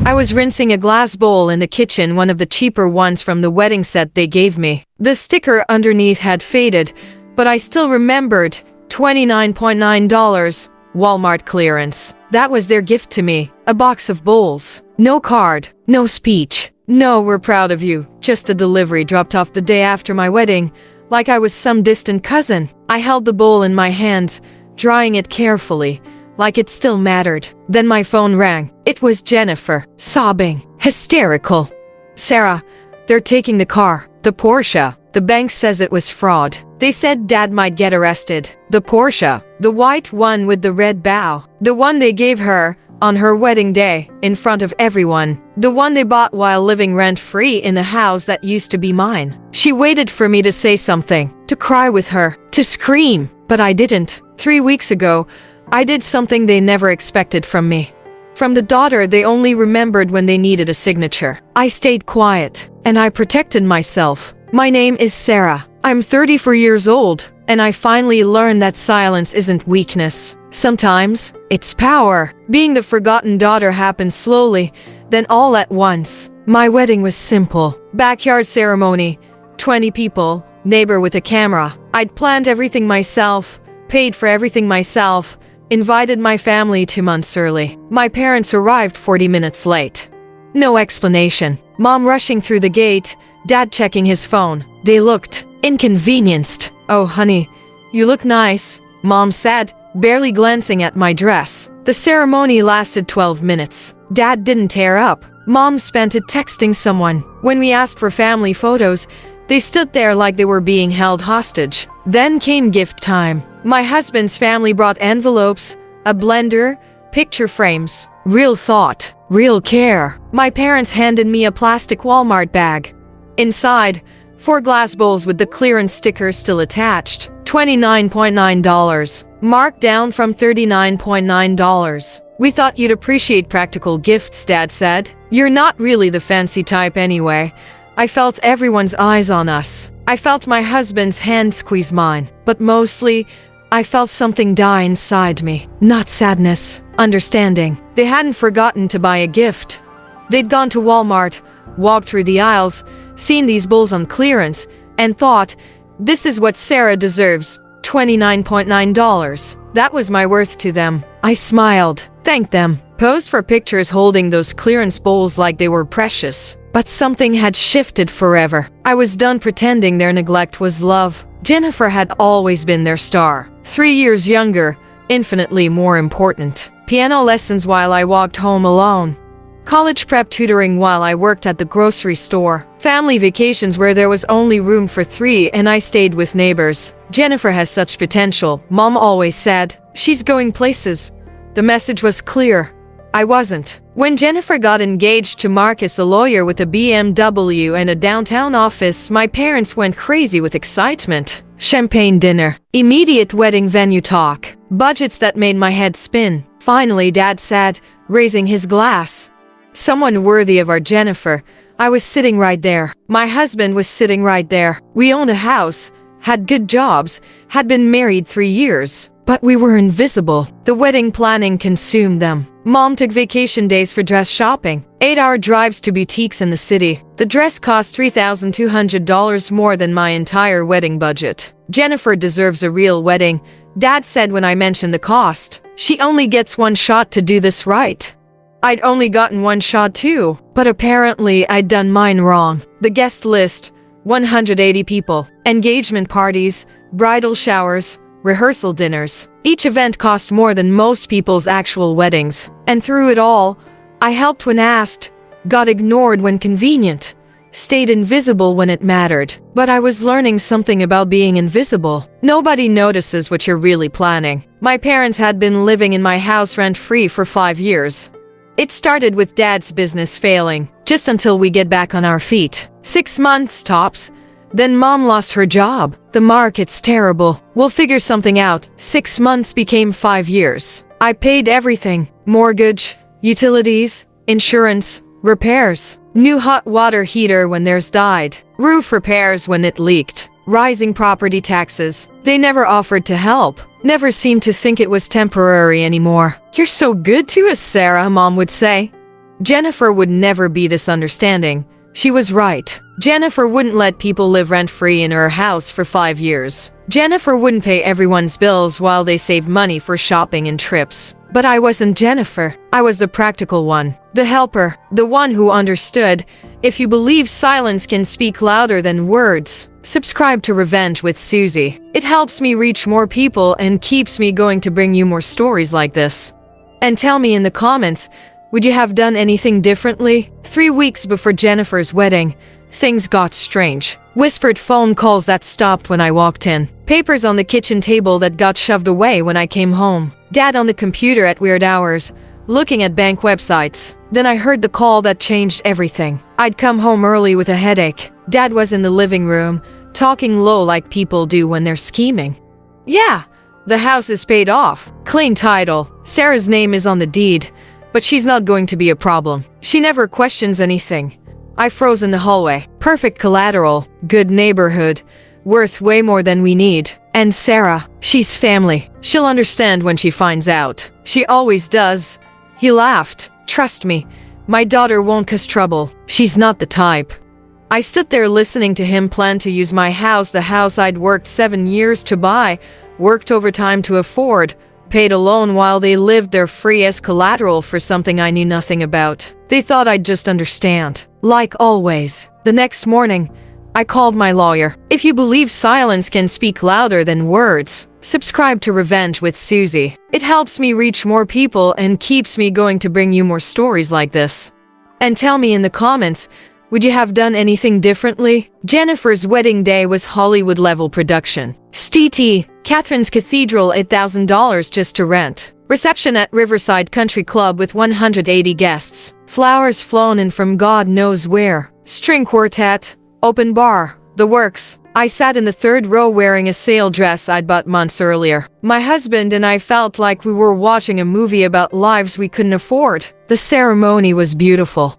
I was rinsing a glass bowl in the kitchen, one of the cheaper ones from the wedding set they gave me. The sticker underneath had faded, but I still remembered $29.9, Walmart clearance. That was their gift to me, a box of bowls. No card, no speech. No, we're proud of you. Just a delivery dropped off the day after my wedding, like I was some distant cousin. I held the bowl in my hands, drying it carefully, like it still mattered. Then my phone rang. It was Jennifer, sobbing, hysterical. "Sarah, they're taking the car, the Porsche. The bank says it was fraud. They said Dad might get arrested." The Porsche, the white one with the red bow, the one they gave her on her wedding day, in front of everyone. The one they bought while living rent-free in the house that used to be mine. She waited for me to say something, to cry with her, to scream, but I didn't. 3 weeks ago, I did something they never expected from me. From the daughter they only remembered when they needed a signature. I stayed quiet, and I protected myself. My name is Sarah. I'm 34 years old, and I finally learned that silence isn't weakness. Sometimes, it's power. Being the forgotten daughter happened slowly, then all at once. My wedding was simple. Backyard ceremony, 20 people, neighbor with a camera. I'd planned everything myself, paid for everything myself, invited my family 2 months early. My parents arrived 40 minutes late. No explanation. Mom rushing through the gate, Dad checking his phone. They looked inconvenienced. "Oh, honey, you look nice," Mom said, barely glancing at my dress. The ceremony lasted 12 minutes. Dad didn't tear up. Mom spent it texting someone. When we asked for family photos, they stood there like they were being held hostage. Then came gift time. My husband's family brought envelopes, a blender, picture frames. Real thought, real care. My parents handed me a plastic Walmart bag. Inside, 4 glass bowls with the clearance sticker still attached. $29.9. Marked down from $39.9. "We thought you'd appreciate practical gifts," Dad said. "You're not really the fancy type anyway." I felt everyone's eyes on us. I felt my husband's hand squeeze mine. But mostly, I felt something die inside me. Not sadness, understanding. They hadn't forgotten to buy a gift. They'd gone to Walmart, walked through the aisles, seen these bowls on clearance, and thought, "This is what Sarah deserves, $29.9. That was my worth to them. I smiled, thanked them, posed for pictures holding those clearance bowls like they were precious. But something had shifted forever. I was done pretending their neglect was love. Jennifer had always been their star. 3 years younger, infinitely more important. Piano lessons while I walked home alone. College prep tutoring while I worked at the grocery store. Family vacations where there was only room for 3 and I stayed with neighbors. Jennifer has such potential, Mom always said. She's going places. The message was clear. I wasn't. When Jennifer got engaged to Marcus, a lawyer with a BMW and a downtown office, my parents went crazy with excitement. Champagne dinner, immediate wedding venue talk, budgets that made my head spin. Finally, Dad said, raising his glass, "Someone worthy of our Jennifer." I was sitting right there. My husband was sitting right there. We owned a house, had good jobs, had been married 3 years. But we were invisible. The wedding planning consumed them. Mom took vacation days for dress shopping. 8-hour drives to boutiques in the city. The dress cost $3,200 more than my entire wedding budget. Jennifer deserves a real wedding, Dad said when I mentioned the cost. She only gets one shot to do this right. I'd only gotten one shot too, but apparently I'd done mine wrong. The guest list, 180 people. Engagement parties, bridal showers, rehearsal dinners. Each event cost more than most people's actual weddings. And through it all, I helped when asked, got ignored when convenient, stayed invisible when it mattered. But I was learning something about being invisible. Nobody notices what you're really planning. My parents had been living in my house rent-free for 5 years. It started with Dad's business failing, just until we get back on our feet. 6 months tops. Then Mom lost her job. The market's terrible. We'll figure something out. 6 months became 5 years. I paid everything. Mortgage, utilities, insurance, repairs. New hot water heater when theirs died. Roof repairs when it leaked. Rising property taxes. They never offered to help. Never seemed to think it was temporary anymore. "You're so good to us, Sarah," Mom would say. Jennifer would never be this understanding. She was right. Jennifer wouldn't let people live rent-free in her house for 5 years. Jennifer wouldn't pay everyone's bills while they saved money for shopping and trips. But I wasn't Jennifer. I was the practical one. The helper. The one who understood. If you believe silence can speak louder than words, subscribe to Revenge with Suzi. It helps me reach more people and keeps me going to bring you more stories like this. And tell me in the comments, would you have done anything differently? 3 weeks before Jennifer's wedding, things got strange. Whispered phone calls that stopped when I walked in. Papers on the kitchen table that got shoved away when I came home. Dad on the computer at weird hours, looking at bank websites. Then I heard the call that changed everything. I'd come home early with a headache. Dad was in the living room, talking low like people do when they're scheming. Yeah, the house is paid off. Clean title. Sarah's name is on the deed. But she's not going to be a problem. She never questions anything. I froze in the hallway. Perfect collateral. Good neighborhood. Worth way more than we need. And Sarah, she's family. She'll understand when she finds out. She always does. He laughed. Trust me, my daughter won't cause trouble. She's not the type. I stood there listening to him plan to use my house, the house I'd worked 7 years to buy, worked overtime to afford, paid a loan while they lived there free as collateral for something I knew nothing about. They thought I'd just understand. Like always. The next morning, I called my lawyer. If you believe silence can speak louder than words, subscribe to Revenge with Suzi. It helps me reach more people and keeps me going to bring you more stories like this. And tell me in the comments, would you have done anything differently? Jennifer's wedding day was Hollywood-level production. STT, Catherine's Cathedral, $8,000 just to rent. Reception at Riverside Country Club with 180 guests. Flowers flown in from God knows where. String quartet, open bar, the works. I sat in the third row wearing a sale dress I'd bought months earlier. My husband and I felt like we were watching a movie about lives we couldn't afford. The ceremony was beautiful.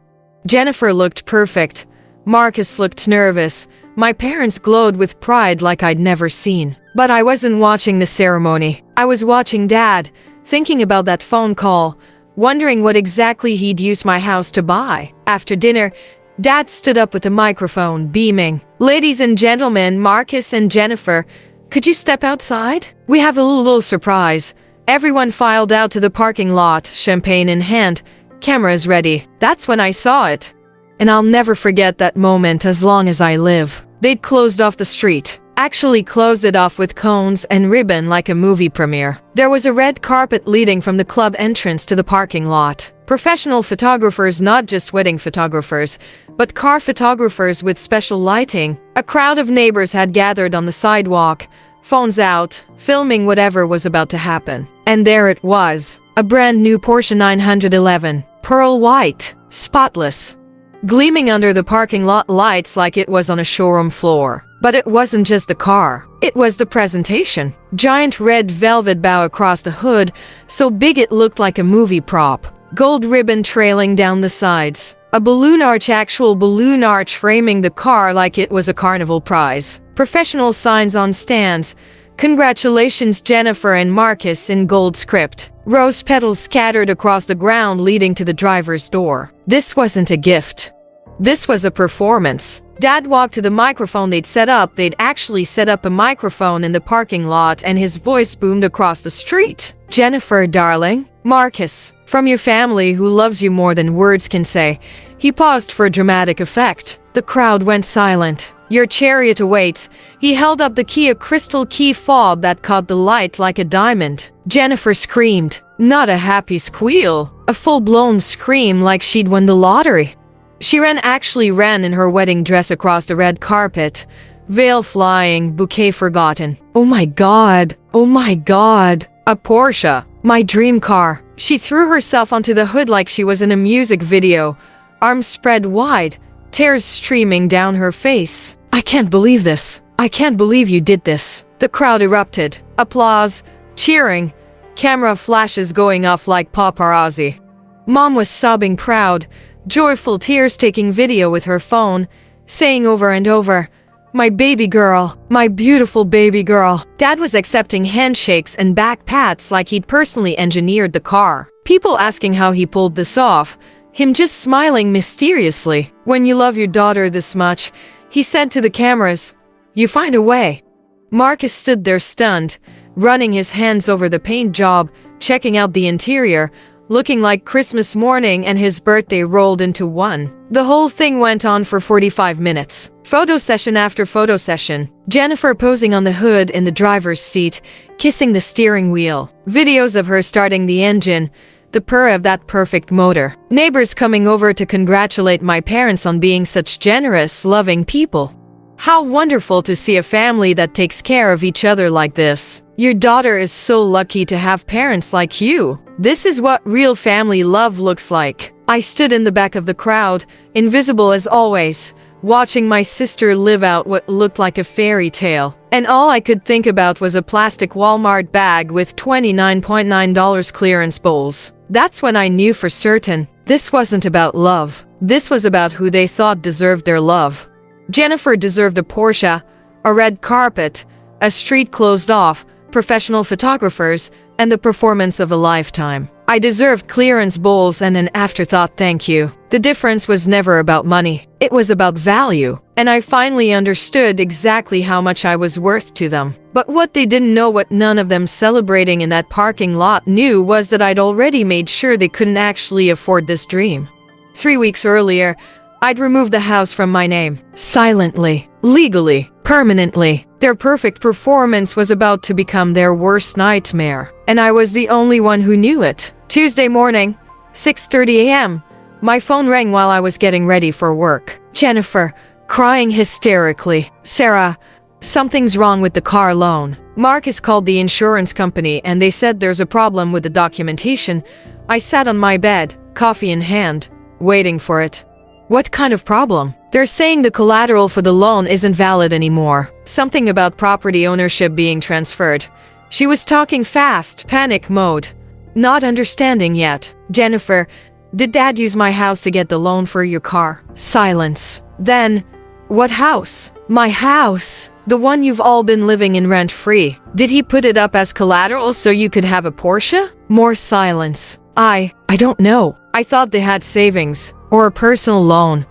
Jennifer looked perfect. Marcus looked nervous. My parents glowed with pride like I'd never seen. But I wasn't watching the ceremony. I was watching Dad, thinking about that phone call, wondering what exactly he'd use my house to buy. After dinner, Dad stood up with a microphone, beaming. Ladies and gentlemen, Marcus and Jennifer, could you step outside? We have a little surprise. Everyone filed out to the parking lot, champagne in hand, cameras ready. That's when I saw it. And I'll never forget that moment as long as I live. They'd closed off the street. Actually closed it off with cones and ribbon like a movie premiere. There was a red carpet leading from the club entrance to the parking lot. Professional photographers, not just wedding photographers, but car photographers with special lighting. A crowd of neighbors had gathered on the sidewalk, phones out, filming whatever was about to happen. And there it was, a brand new Porsche 911, pearl white, spotless, gleaming under the parking lot lights like it was on a showroom floor. But it wasn't just the car. It was the presentation. Giant red velvet bow across the hood, so big it looked like a movie prop. Gold ribbon trailing down the sides. A balloon arch, actual balloon arch framing the car like it was a carnival prize. Professional signs on stands. Congratulations Jennifer and Marcus in gold script. Rose petals scattered across the ground leading to the driver's door. This wasn't a gift. This was a performance. Dad walked to the microphone they'd set up. They'd actually set up a microphone in the parking lot and his voice boomed across the street. Jennifer, darling. Marcus, from your family who loves you more than words can say. He paused for dramatic effect. The crowd went silent. Your chariot awaits. He held up the key, a crystal key fob that caught the light like a diamond. Jennifer screamed. Not a happy squeal. A full-blown scream like she'd won the lottery. She actually ran in her wedding dress across the red carpet. Veil flying, bouquet forgotten. Oh my God. Oh my God. A Porsche. My dream car. She threw herself onto the hood like she was in a music video. Arms spread wide. Tears streaming down her face. I can't believe this. I can't believe you did this. The crowd erupted. Applause. Cheering. Camera flashes going off like paparazzi. Mom was sobbing proud. Joyful tears taking video with her phone, saying over and over, my baby girl, my beautiful baby girl. Dad was accepting handshakes and back pats like he'd personally engineered the car. People asking how he pulled this off. him just smiling mysteriously. "When you love your daughter this much," he said to the cameras, "you find a way." Marcus stood there stunned, running his hands over the paint job, checking out the interior, looking like Christmas morning and his birthday rolled into one. The whole thing went on for 45 minutes. Photo session after photo session. Jennifer posing on the hood in the driver's seat, kissing the steering wheel. Videos of her starting the engine, the purr of that perfect motor. Neighbors coming over to congratulate my parents on being such generous, loving people. How wonderful to see a family that takes care of each other like this. Your daughter is so lucky to have parents like you. This is what real family love looks like. I stood in the back of the crowd, invisible as always, watching my sister live out what looked like a fairy tale. And all I could think about was a plastic Walmart bag with $29.9 clearance bowls. That's when I knew for certain, this wasn't about love. This was about who they thought deserved their love. Jennifer deserved a Porsche, a red carpet, a street closed off, professional photographers, and the performance of a lifetime. I deserved clearance bowls and an afterthought thank you. The difference was never about money. It was about value. And I finally understood exactly how much I was worth to them. But what they didn't know, what none of them celebrating in that parking lot knew, was that I'd already made sure they couldn't actually afford this dream. 3 weeks earlier, I'd removed the house from my name. Silently. Legally. Permanently. Their perfect performance was about to become their worst nightmare. And I was the only one who knew it. Tuesday morning, 6:30 a.m. My phone rang while I was getting ready for work. Jennifer, crying hysterically. "Sarah, something's wrong with the car loan." Marcus called the insurance company and they said there's a problem with the documentation. I sat on my bed, coffee in hand, waiting for it. What kind of problem? They're saying the collateral for the loan isn't valid anymore. Something about property ownership being transferred. She was talking fast, panic mode. Not understanding yet. "Jennifer, did Dad use my house to get the loan for your car?" Silence. Then, "What house?" "My house. The one you've all been living in rent-free. Did he put it up as collateral so you could have a Porsche?" More silence. I don't know. I thought they had savings. Or a personal loan.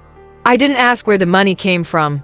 I didn't ask where the money came from.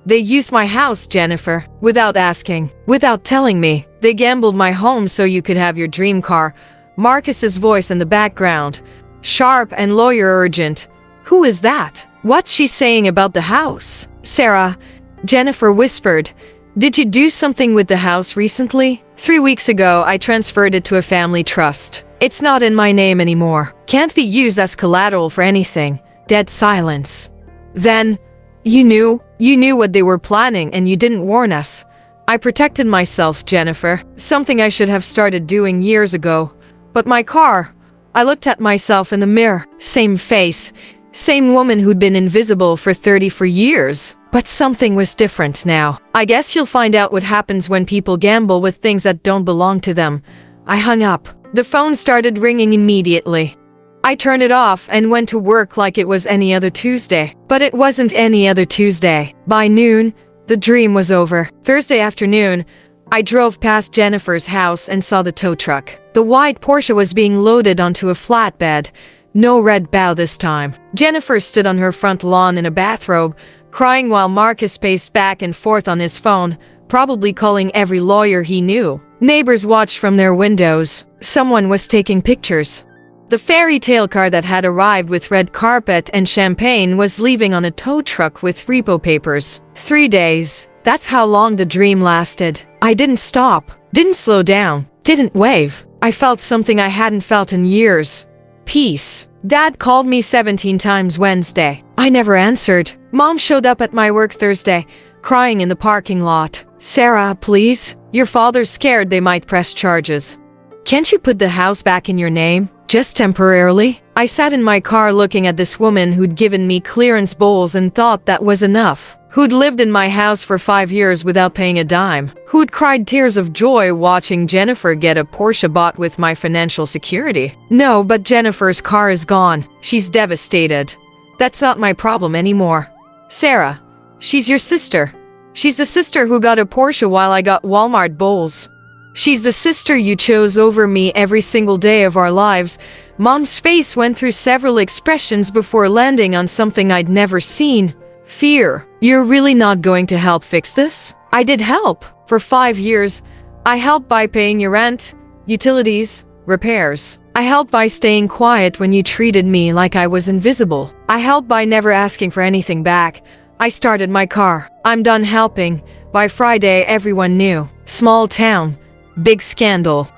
They used my house, Jennifer, without asking, without telling me. They gambled my home so you could have your dream car. Marcus's voice in the background. Sharp and lawyer urgent. "Who is that? What's she saying about the house?" "Sarah," Jennifer whispered, "did you do something with the house recently?" 3 weeks ago, I transferred it to a family trust. It's not in my name anymore. Can't be used as collateral for anything. Dead silence. Then, you knew what they were planning and you didn't warn us. I protected myself, Jennifer. Something I should have started doing years ago. But my car, I looked at myself in the mirror. Same face. Same woman who'd been invisible for 34 years. But something was different now. I guess you'll find out what happens when people gamble with things that don't belong to them. I hung up. The phone started ringing immediately. I turned it off and went to work like it was any other Tuesday. But it wasn't any other Tuesday. By noon, the dream was over. Thursday afternoon, I drove past Jennifer's house and saw the tow truck. The white Porsche was being loaded onto a flatbed. No red bow this time. Jennifer stood on her front lawn in a bathrobe, crying while Marcus paced back and forth on his phone, probably calling every lawyer he knew. Neighbors watched from their windows. Someone was taking pictures. The fairy tale car that had arrived with red carpet and champagne was leaving on a tow truck with repo papers. 3 days. That's how long the dream lasted. I didn't stop. Didn't slow down. Didn't wave. I felt something I hadn't felt in years. Peace. Dad called me 17 times Wednesday. I never answered. Mom showed up at my work Thursday, crying in the parking lot. "Sarah, please. Your father's scared they might press charges. Can't you put the house back in your name? Just temporarily?" I sat in my car looking at this woman who'd given me clearance bowls and thought that was enough. Who'd lived in my house for 5 years without paying a dime. Who'd cried tears of joy watching Jennifer get a Porsche bought with my financial security. No, but Jennifer's car is gone. She's devastated. That's not my problem anymore. Sarah, she's your sister. She's the sister who got a Porsche while I got Walmart bowls. She's the sister you chose over me every single day of our lives, Mom's face went through several expressions before landing on something I'd never seen. Fear. You're really not going to help fix this? I did help. For 5 years, I helped by paying your rent, utilities, repairs. I helped by staying quiet when you treated me like I was invisible. I helped by never asking for anything back. I started my car. I'm done helping. By Friday, everyone knew. Small town. Big scandal.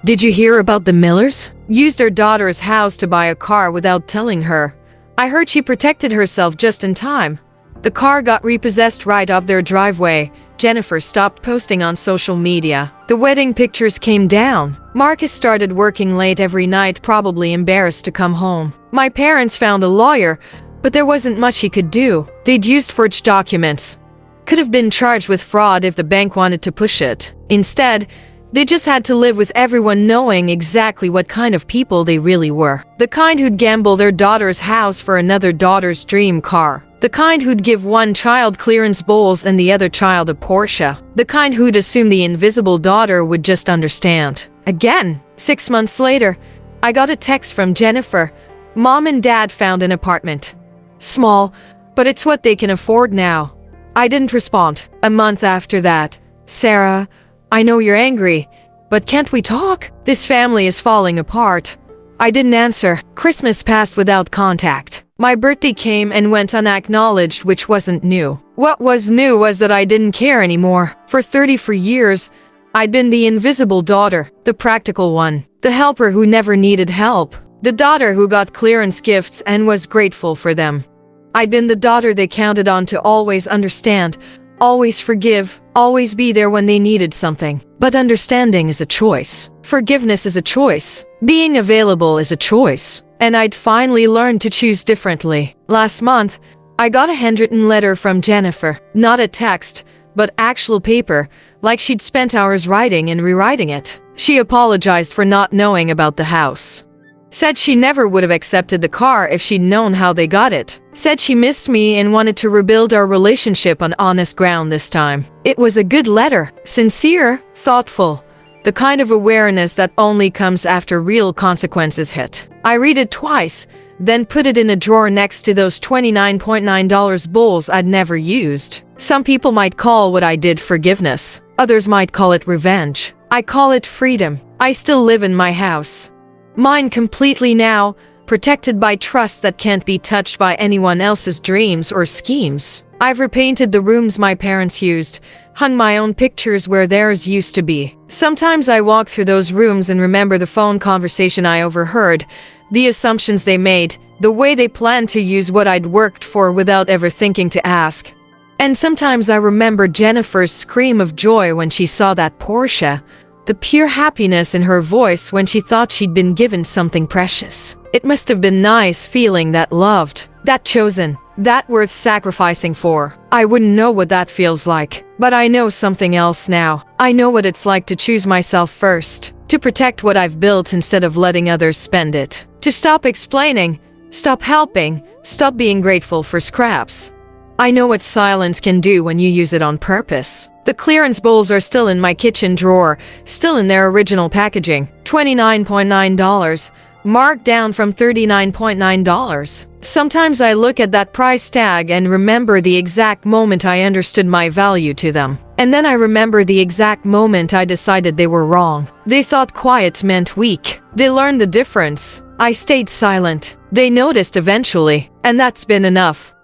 Did you hear about the Millers? Used their daughter's house to buy a car without telling her. I heard she protected herself just in time. The car got repossessed right off their driveway. Jennifer stopped posting on social media. The wedding pictures came down. Marcus started working late every night, probably embarrassed to come home. My parents found a lawyer, but there wasn't much he could do. They'd used forged documents. Could have been charged with fraud if the bank wanted to push it. Instead, they just had to live with everyone knowing exactly what kind of people they really were. The kind who'd gamble their daughter's house for another daughter's dream car. The kind who'd give one child clearance bowls and the other child a Porsche. The kind who'd assume the invisible daughter would just understand. Again, 6 months later, I got a text from Jennifer. Mom and Dad found an apartment. Small, but it's what they can afford now. I didn't respond. A month after that, Sarah, I know you're angry, but can't we talk? This family is falling apart. I didn't answer. Christmas passed without contact. My birthday came and went unacknowledged, which wasn't new. What was new was that I didn't care anymore. For 34 years, I'd been the invisible daughter, the practical one, the helper who never needed help, the daughter who got clearance gifts and was grateful for them. I'd been the daughter they counted on to always understand, always forgive, always be there when they needed something. But understanding is a choice. Forgiveness is a choice. Being available is a choice. And I'd finally learned to choose differently. Last month, I got a handwritten letter from Jennifer. Not a text, but actual paper, like she'd spent hours writing and rewriting it. She apologized for not knowing about the house. Said she never would have accepted the car if she'd known how they got it. Said she missed me and wanted to rebuild our relationship on honest ground this time. It was a good letter. Sincere, thoughtful. The kind of awareness that only comes after real consequences hit. I read it twice, then put it in a drawer next to those $29.9 bowls I'd never used. Some people might call what I did forgiveness. Others might call it revenge. I call it freedom. I still live in my house. Mine completely now, protected by trust that can't be touched by anyone else's dreams or schemes. I've repainted the rooms my parents used, hung my own pictures where theirs used to be. Sometimes I walk through those rooms and remember the phone conversation I overheard, the assumptions they made, the way they planned to use what I'd worked for without ever thinking to ask. And sometimes I remember Jennifer's scream of joy when she saw that Porsche, the pure happiness in her voice when she thought she'd been given something precious. It must have been nice feeling that loved, that chosen, that worth sacrificing for. I wouldn't know what that feels like, but I know something else now. I know what it's like to choose myself first, to protect what I've built instead of letting others spend it, to stop explaining, stop helping, stop being grateful for scraps. I know what silence can do when you use it on purpose. The clearance bowls are still in my kitchen drawer, still in their original packaging. $29.9, marked down from $39.9. Sometimes I look at that price tag and remember the exact moment I understood my value to them. And then I remember the exact moment I decided they were wrong. They thought quiet meant weak. They learned the difference. I stayed silent. They noticed eventually, and that's been enough.